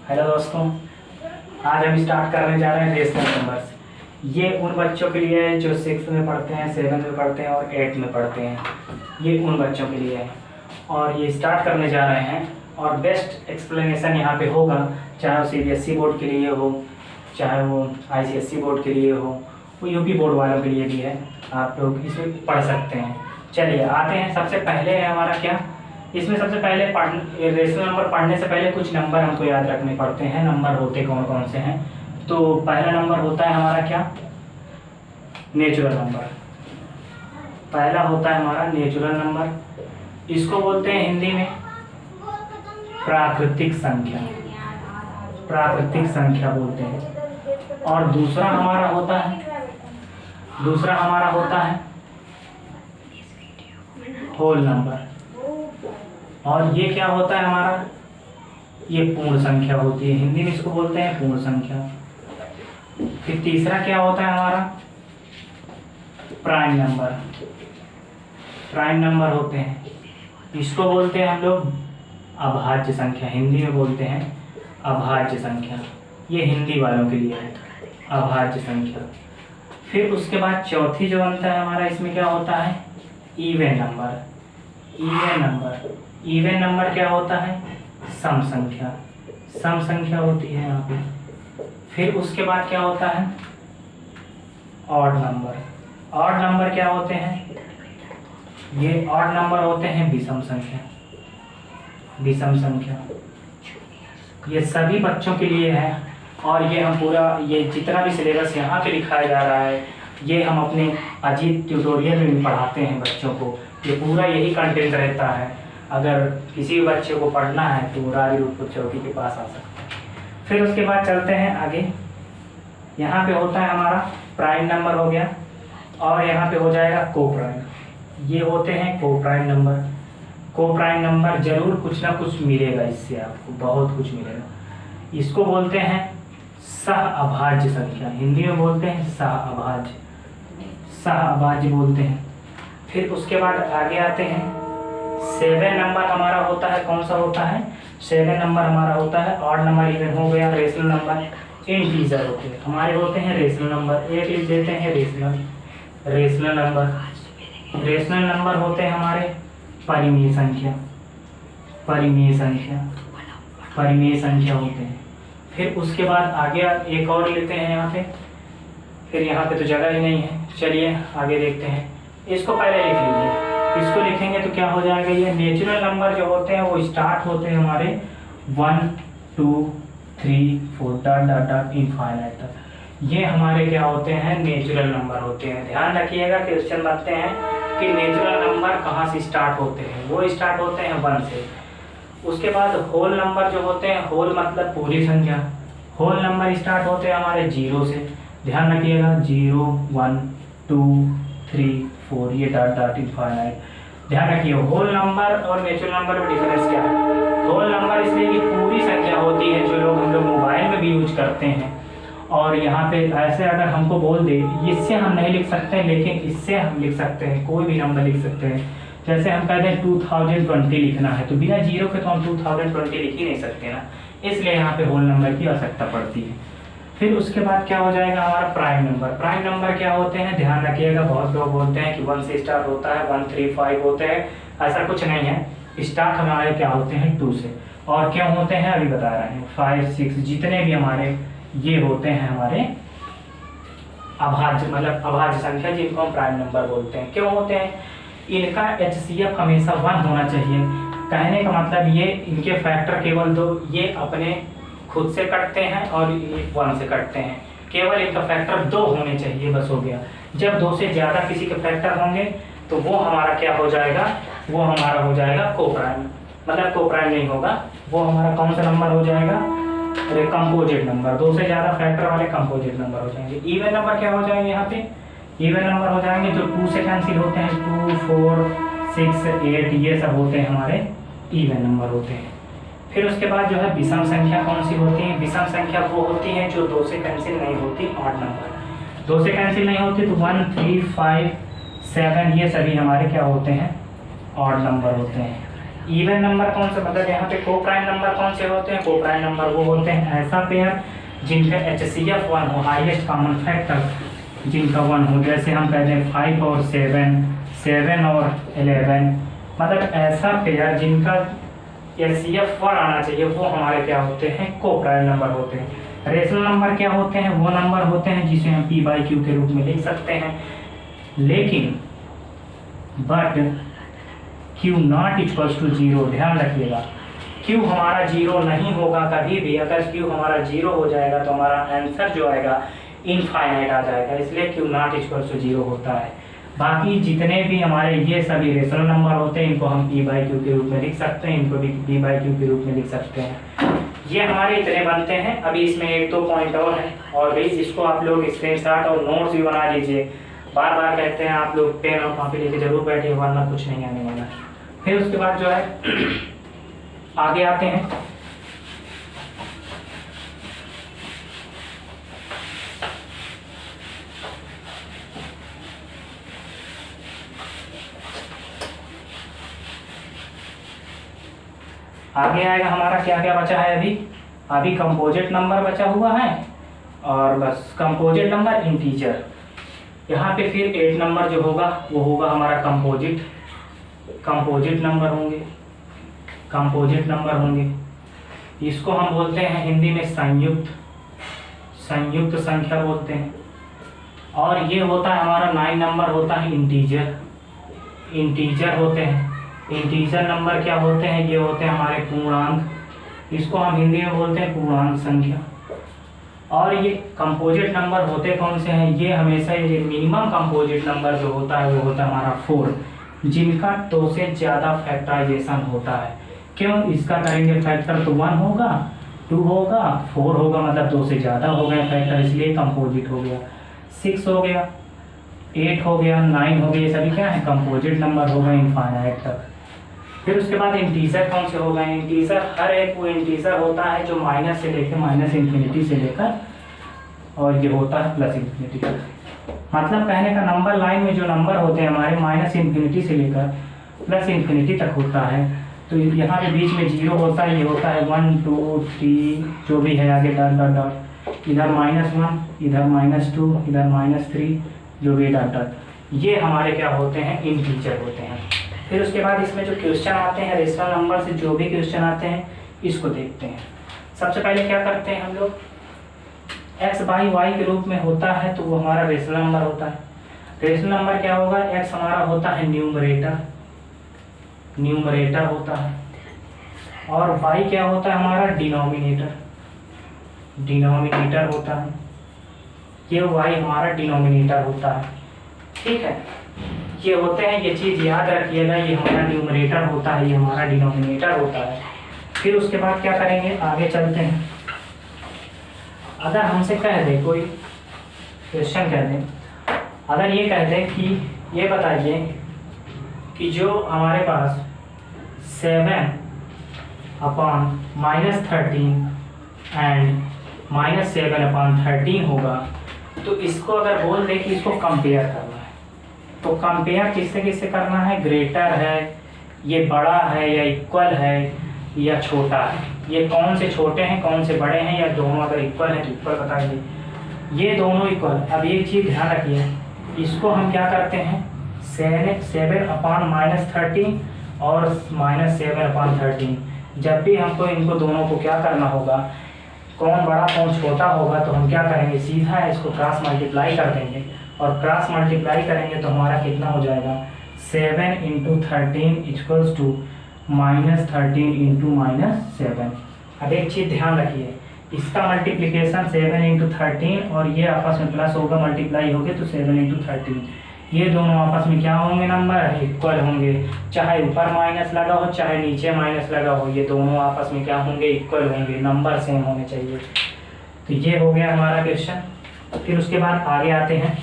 Hello दोस्तों, आज हम स्टार्ट करने जा रहे हैं रेशनल नंबर्स। ये उन बच्चों के लिए है जो 6th में पढ़ते हैं, 7th में पढ़ते हैं और 8th में पढ़ते हैं। ये उन बच्चों के लिए है और ये स्टार्ट करने जा रहे हैं। और बेस्ट एक्सप्लेनेशन यहाँ पे होगा, चाहे वो CBSE बोर्ड के लिए हो, चाहे वो ICSE बोर्ड के लिए हो, वो UP बोर्ड वालों के लिए भी है। आप लोग इसमें पढ़ सकते हैं। चलिए आते हैं। सबसे पहले है हमारा क्या, इसमें सबसे पहले रेशनल नंबर पढ़ने से पहले कुछ नंबर हमको याद रखने पड़ते हैं। नंबर होते कौन कौन से हैं? तो पहला नंबर होता है हमारा क्या, नेचुरल नंबर। पहला होता है हमारा नेचुरल नंबर। इसको बोलते हैं हिंदी में प्राकृतिक संख्या। प्राकृतिक संख्या बोलते हैं। और दूसरा हमारा होता है होल नंबर। और ये क्या होता है हमारा, ये पूर्ण संख्या होती है। हिंदी में इसको बोलते हैं पूर्ण संख्या। फिर तीसरा क्या होता है हमारा, प्राइम नंबर। प्राइम नंबर होते हैं, इसको बोलते हैं हम लोग अभाज्य संख्या। हिंदी में बोलते हैं अभाज्य संख्या। ये हिंदी वालों के लिए है, अभाज्य संख्या। फिर उसके बाद चौथी जो बनता है हमारा, इसमें क्या होता है, even number. Even number, even number क्या होता है, सम संख्या। सम संख्या होती है यहाँ पे। फिर उसके बाद क्या होता है, ऑड नंबर। ऑड नंबर क्या होते हैं, ये ऑड नंबर होते हैं विषम संख्या। विषम संख्या ये सभी बच्चों के लिए है। और ये हम पूरा, ये जितना भी सिलेबस यहाँ पे लिखाया जा रहा है, ये हम अपने अजीत ट्यूटोरियल में भी पढ़ाते हैं बच्चों को। ये पूरा यही कंटेंट रहता है। अगर किसी भी बच्चे को पढ़ना है तो राजी रूप चौकी के पास आ सकते हैं। फिर उसके बाद चलते हैं आगे। यहाँ पे होता है हमारा प्राइम नंबर हो गया, और यहाँ पे हो जाएगा को प्राइम। ये होते हैं को प्राइम नंबर। को प्राइम नंबर जरूर कुछ ना कुछ मिलेगा, इससे आपको बहुत कुछ मिलेगा। इसको बोलते हैं सह अभाज्य संख्या। हिंदी में बोलते हैं सह अभाज्य, सह अभाज्य बोलते हैं। फिर उसके बाद आगे आते हैं। 7 नंबर हमारा होता है, कौन सा होता है, 7 नंबर हमारा होता है ऑड नंबर। इवन हो गया रेशनल नंबर। इंटीजर होते हैं हमारे, होते हैं रेशनल नंबर। एक लिख देते हैं रेशनल नंबर। रेशनल नंबर होते हैं हमारे परिमेय संख्या। परिमेय संख्या, परिमेय संख्या होते हैं। फिर उसके बाद आगे एक और लेते हैं यहाँ पे। फिर यहाँ पे तो जगह ही नहीं है, चलिए आगे देखते हैं। इसको पहले लिख लीजिए। इसको लिखेंगे तो क्या हो जाएगा, ये नेचुरल नंबर जो होते हैं वो स्टार्ट होते हैं हमारे 1 2 3 4 डॉट डॉट डॉट इनफाइनाइट तक। ये हमारे क्या होते हैं, नेचुरल नंबर होते हैं। ध्यान रखिएगा, क्वेश्चन बनते हैं कि नेचुरल नंबर कहाँ से स्टार्ट होते हैं। वो स्टार्ट होते हैं 1 से। उसके बाद होल नंबर जो होते हैं, होल मतलब पूरी संख्या। होल नंबर स्टार्ट होते हैं हमारे 0 से। ध्यान रखिएगा, 0 1 2 3 4, ये डॉट डॉट इनफाइनाइट। ध्यान रखिए, होल नंबर और नेचुरल नंबर में डिफरेंस क्या है। होल नंबर इसलिए कि पूरी संख्या होती है, जो लोग हम लोग मोबाइल में भी यूज करते हैं। और यहाँ पे ऐसे अगर हमको बोल दे, इससे हम नहीं लिख सकते, लेकिन इससे हम लिख सकते हैं, कोई भी नंबर लिख सकते हैं। जैसे हम कहते हैं 2020 लिखना है, तो बिना 0 के तो हम 2020 लिख ही नहीं सकते ना, इसलिए यहाँ पे होल नंबर की आवश्यकता पड़ती है। फिर उसके बाद क्या हो जाएगा हमारा प्राइम नंबर। प्राइम नंबर क्या होते हैं, ध्यान रखिएगा, बहुत लोग बोलते हैं कि 1 से स्टार्ट होता है, 1 3 5 होते हैं। ऐसा कुछ नहीं है, स्टार्ट हमारे क्या होते हैं 2 से। और क्यों होते हैं अभी बता रहे हैं, 5 6 जितने भी हमारे ये होते हैं हमारे अभाज्य, मतलब अभाज्य संख्या, जिनको हम प्राइम नंबर बोलते हैं। क्यों होते हैं, इनका HCF हमेशा 1 होना चाहिए। कहने का मतलब ये, इनके फैक्टर केवल 2, ये अपने खुद से कटते हैं और 1 से कटते हैं। केवल इनका फैक्टर 2 होने चाहिए, बस हो गया। जब 2 से ज़्यादा किसी के फैक्टर होंगे तो वो हमारा क्या हो जाएगा, वो हमारा हो जाएगा को प्राइम। मतलब को प्राइम नहीं होगा, वो हमारा कौन सा नंबर हो जाएगा, कंपोजिट नंबर। 2 से ज़्यादा फैक्टर वाले कंपोजिट नंबर हो जाएंगे। इवन नंबर क्या हो जाएंगे यहाँ पे, इवन नंबर हो जाएंगे जो 2 से कैंसिल होते हैं। 2 4 6 8 ये सब होते हैं हमारे इवन नंबर होते हैं। फिर उसके बाद जो है विषम संख्या कौन सी होती है, विषम संख्या वो होती है जो 2 से कैंसिल नहीं होती, ऑड नंबर। 2 से कैंसिल नहीं होती तो 1 3 5 7 ये सभी हमारे क्या होते हैं, ऑड नंबर होते हैं। इवन नंबर कौन से, मतलब यहाँ पे को प्राइम नंबर कौन से होते हैं? को प्राइम नंबर वो होते हैं ऐसा पेयर जिनका HCF 1 हो, हाईएस्ट कॉमन फैक्टर जिनका 1 हो। जैसे हम कहते हैं 5 और 7, 7 और 11, मतलब ऐसा पेयर जिनका HCF 1 आना चाहिए, वो हमारे क्या होते हैं? को प्राइम नंबर होते हैं। रेशनल नंबर क्या होते हैं? वो नंबर होते हैं जिसे हम P/Q के रूप में लिख सकते हैं। लेकिन but Q not equals to 0, ध्यान रखिएगा, Q हमारा 0 नहीं होगा कभी भी। अगर Q हमारा 0 हो जाएगा तो हमारा आंसर जो आएगा इनफाइनाइट आ जाएगा, इसलिए Q नॉट इक्वल्स टू 0 होता है। बाकी जितने भी हमारे ये सभी रेशनल नंबर होते हैं इनको हम P/Q के रूप में लिख सकते हैं, इनको भी P/Q के रूप में लिख सकते हैं। ये हमारे इतने बनते हैं। अभी इसमें 1-2 पॉइंट और हैं, और भी इसको आप लोग स्क्रीनशॉट और नोट्स भी बना लीजिए। बार बार कहते हैं आप लोग पेन और कॉपी लेके जरूर बैठिए, वरना कुछ नहीं आने वाला है। फिर उसके बाद जो है आगे आते हैं। आगे आएगा हमारा क्या क्या बचा है अभी कंपोजिट नंबर बचा हुआ है, और बस कंपोजिट नंबर इंटीजर। यहाँ पे फिर 8 नंबर जो होगा वो होगा हमारा कंपोजिट नंबर होंगे। इसको हम बोलते हैं हिंदी में संयुक्त संख्या बोलते हैं। और ये होता है हमारा 9 नंबर होता है इंटीजर होते हैं। इंटीजर नंबर क्या होते हैं? ये होते हैं हमारे पूर्णांक, इसको हम हिंदी में बोलते हैं पूर्णांक संख्या। और ये कंपोजिट नंबर होते कौन से हैं? ये हमेशा ये मिनिमम कंपोजिट नंबर जो होता है वो होता है हमारा 4, जिनका 2 से ज़्यादा फैक्टराइजेशन होता है। क्यों? इसका करेंगे फैक्टर तो 1 होगा, 2 होगा, 4 होगा, मतलब 2 से ज़्यादा हो गया फैक्टर, इसलिए कंपोजिट हो गया। 6 हो गया, 8 हो गया, 9 हो गया, ये सभी क्या है? कंपोजिट नंबर हो गए इनफाइनाइट तक। फिर उसके बाद इंटीजर कौन से हो गए? इंटीजर हर एक वो इंटीजर होता है जो माइनस से लेकर -इन्फिनिटी से लेकर, और ये होता है +इन्फिनिटी तक। मतलब कहने का नंबर लाइन में जो नंबर होते हैं हमारे -इन्फिनिटी से लेकर +इन्फिनिटी तक होता है। तो यहाँ पे बीच में 0 होता है, ये होता है 1 2 3 जो भी है आगे डॉट डॉट डॉट, इधर -1, इधर -2, इधर -3, जो भी डॉट डॉट, ये हमारे क्या होते हैं? इंटीजर होते हैं। फिर उसके बाद इसमें जो क्वेश्चन आते हैं रेशनल नंबर से, जो भी क्वेश्चन आते हैं इसको देखते हैं। सबसे पहले क्या करते हैं हम लोग? x/y के रूप में होता है तो वो हमारा रेशनल नंबर होता है। रेशनल नंबर क्या होगा? x हमारा होता है न्यूमरेटर होता है, और y क्या होता है? हमारा डिनोमिनेटर होता है। ये y हमारा डिनोमिनेटर होता है, ठीक है। ये होते हैं, ये चीज़ याद रखिएगा, ये हमारा न्यूमरेटर होता है, ये हमारा डिनोमिनेटर होता है। फिर उसके बाद क्या करेंगे? आगे चलते हैं। अगर हमसे कह दे कोई क्वेश्चन कह दे, अगर ये कह दे कि ये बताइए कि जो हमारे पास 7/-13 एंड -7/13 होगा, तो इसको अगर बोल दे कि इसको कंपेयर करना है, तो कंपेयर किससे किससे करना है? ग्रेटर है, ये बड़ा है, या इक्वल है, या छोटा है। ये कौन से छोटे हैं, कौन से बड़े हैं, या दोनों अगर इक्वल है तो इक्वल बताइए। ये दोनों इक्वल। अब एक चीज़ ध्यान रखिए, इसको हम क्या करते हैं? 7/-13 और -7/13, जब भी हमको इनको दोनों को क्या करना होगा, कौन बड़ा कौन छोटा होगा, तो हम क्या करेंगे? सीधा इसको क्रॉस मल्टीप्लाई कर देंगे, और क्रॉस मल्टीप्लाई करेंगे तो हमारा कितना हो जाएगा? 7 × 13 = -13 × -7। अब एक चीज़ ध्यान रखिए, इसका मल्टीप्लिकेशन 7 × 13 और ये आपस में प्लस होगा, मल्टीप्लाई होंगे तो 7 × 13, ये दोनों आपस में क्या होंगे? नंबर इक्वल होंगे। चाहे ऊपर माइनस लगा हो, चाहे नीचे माइनस लगा हो, ये दोनों आपस में क्या होंगे? इक्वल होंगे, नंबर सेम होने चाहिए। तो ये हो गया हमारा क्वेश्चन। फिर उसके बाद आगे आते हैं,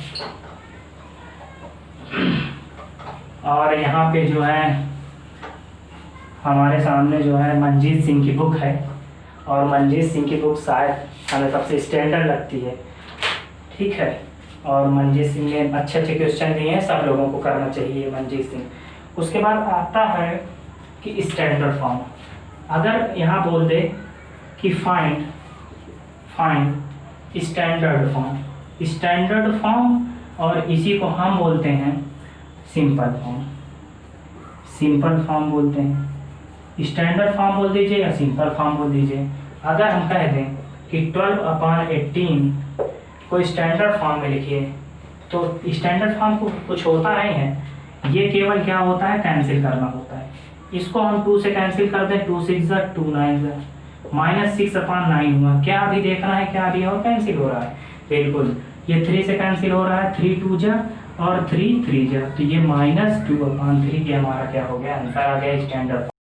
और यहाँ पे जो है हमारे सामने जो है मंजीत सिंह की बुक है, और मंजीत सिंह की बुक शायद हमें सबसे स्टैंडर्ड लगती है, ठीक है। और मंजीत सिंह ने अच्छे अच्छे क्वेश्चन दिए हैं, सब लोगों को करना चाहिए मंजीत सिंह। उसके बाद आता है कि स्टैंडर्ड फॉर्म। अगर यहाँ बोल दे कि फाइंड स्टैंडर्ड फॉर्म और इसी को हम बोलते हैं सिंपल फॉर्म बोलते हैं। स्टैंडर्ड फॉर्म बोल दीजिए या सिंपल फॉर्म बोल दीजिए। अगर हम कह दें कि 12/18 को स्टैंडर्ड फॉर्म में लिखिए, तो स्टैंडर्ड फॉर्म को कुछ होता नहीं है, ये केवल क्या होता है, कैंसिल करना होता है। इसको हम 2 से कैंसिल कर दें, 2 6 जा 2 9 जा -6/9 हुआ। क्या अभी देखना है, क्या अभी और कैंसिल हो रहा है, बिल्कुल ये 3 से कैंसिल हो रहा है, 3 2 जा और 3 3 जा, तो ये -2/3 ये हमारा क्या हो गया, आंसर आ गया स्टैंडर्ड।